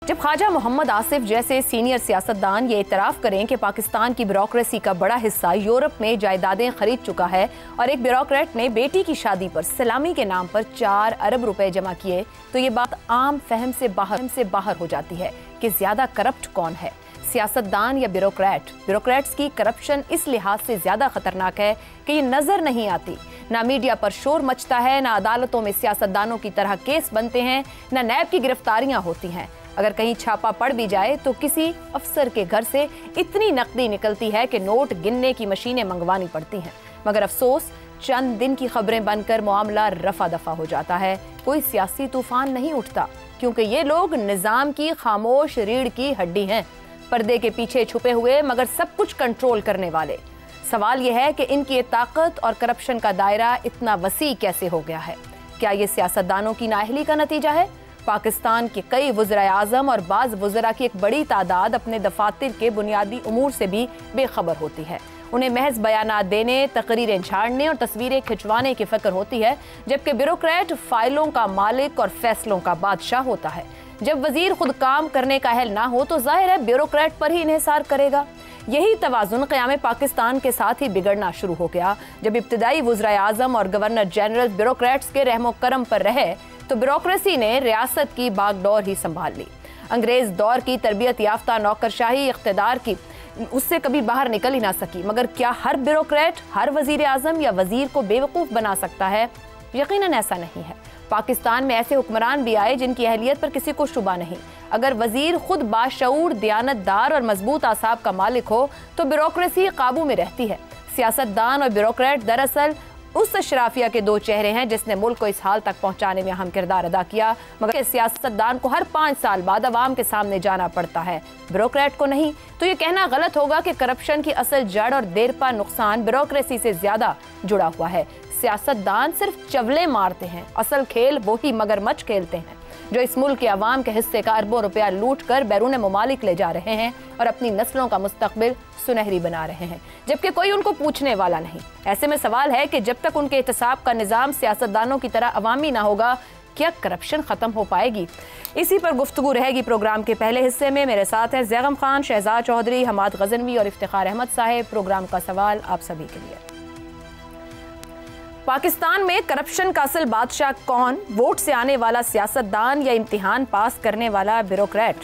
जब ख्वाजा मोहम्मद आसिफ जैसे सीनियर सियासतदान ये इतराफ़ करें कि पाकिस्तान की ब्यूरोक्रेसी का बड़ा हिस्सा यूरोप में जायदादें खरीद चुका है और एक ब्यूरोक्रेट ने बेटी की शादी पर सलामी के नाम पर 4 अरब रुपए जमा किए, तो ये बात आम फहम से बाहर हो जाती है कि ज्यादा करप्ट कौन है, सियासतदान या ब्यूरोक्रेट। ब्यूरोक्रेट्स की करप्शन इस लिहाज से ज्यादा खतरनाक है कि ये नजर नहीं आती। ना मीडिया पर शोर मचता है, ना अदालतों में सियासतदानों की तरह केस बनते हैं, ना नैब की गिरफ्तारियां होती हैं। अगर कहीं छापा पड़ भी जाए तो किसी अफसर के घर से इतनी नकदी निकलती है कि नोट गिनने की मशीनें मंगवानी पड़ती हैं। मगर अफसोस, चंद दिन की खबरें बनकर मामला रफा दफा हो जाता है। कोई सियासी तूफान नहीं उठता, क्योंकि ये लोग निजाम की खामोश रीढ़ की हड्डी हैं, पर्दे के पीछे छुपे हुए मगर सब कुछ कंट्रोल करने वाले। सवाल यह है कि इनकी ताकत और करप्शन का दायरा इतना वसी कैसे हो गया है? क्या ये सियासतदानों की नाअहली का नतीजा है? पाकिस्तान के कई वज़ीर आज़म और बाज़ वज़रा की एक बड़ी तादाद अपने दफातर के बुनियादी उमूर से भी बेखबर होती है। उन्हें महज बयानात देने, तकरीरें झाड़ने और तस्वीरें खिंचवाने की फिक्र होती है, जबकि ब्यूरोक्रेट फाइलों का मालिक और फैसलों का बादशाह होता है। जब वजीर खुद काम करने का अहल ना हो तो जाहिर है ब्यूरोक्रेट पर ही इन्हिसार करेगा। यही तवाज़ुन क़याम पाकिस्तान के साथ ही बिगड़ना शुरू हो गया। जब इब्तदाई वज़ीर आज़म और गवर्नर जनरल ब्यूरोक्रेट्स के रहमो करम पर रहे तो ब्यूरोक्रेसी ने रियासत की बागडोर ही संभाल ली। अंग्रेज दौर की तरबियत याफ्ता नौकरशाही इख्तिदार की उससे कभी बाहर निकल ही ना सकी। मगर क्या हर ब्यूरोक्रेट हर वजीर आज़म या वजीर को बेवकूफ़ बना सकता है? यकीनन ऐसा नहीं है। पाकिस्तान में ऐसे हुक्मरान भी आए जिनकी अहलियत पर किसी को शुबा नहीं। अगर वजीर खुद बाशऊर, दियानतदार और मजबूत आसाब का मालिक हो तो ब्यूरोक्रेसी काबू में रहती है। सियासतदान और ब्यूरोक्रेट दरअसल उस अशराफिया के दो चेहरे हैं जिसने मुल्क को इस हाल तक पहुंचाने में अहम किरदार अदा किया। मगर सियासतदान को हर 5 साल बाद अवाम के सामने जाना पड़ता है, ब्यूरोक्रेट को नहीं। तो ये कहना गलत होगा कि करप्शन की असल जड़ और देरपा नुकसान ब्यूरोक्रेसी से ज्यादा जुड़ा हुआ है। सियासतदान सिर्फ चवले मारते हैं, असल खेल वो ही मगरमच्छ खेलते हैं जो इस मुल्क के अवाम के हिस्से का अरबों रुपया लूट कर बैरून ममालिक ले जा रहे हैं और अपनी नस्लों का मुस्तकबिल सुनहरी बना रहे हैं, जबकि कोई उनको पूछने वाला नहीं। ऐसे में सवाल है कि जब तक उनके एहतसाब का निज़ाम सियासतदानों की तरह अवामी ना होगा, क्या करप्शन ख़त्म हो पाएगी? इसी पर गुफ्तगू रहेगी प्रोग्राम के पहले हिस्से में। मेरे साथ हैं ज़ैगम खान, शहजाद चौधरी, हमाद गजनवी और इफ्तिखार अहमद साहेब। प्रोग्राम का सवाल आप सभी के लिए। पाकिस्तान में करप्शन का असल बादशाह कौन? वोट से आने वाला सियासतदान या इम्तिहान पास करने वाला ब्यूरोक्रेट?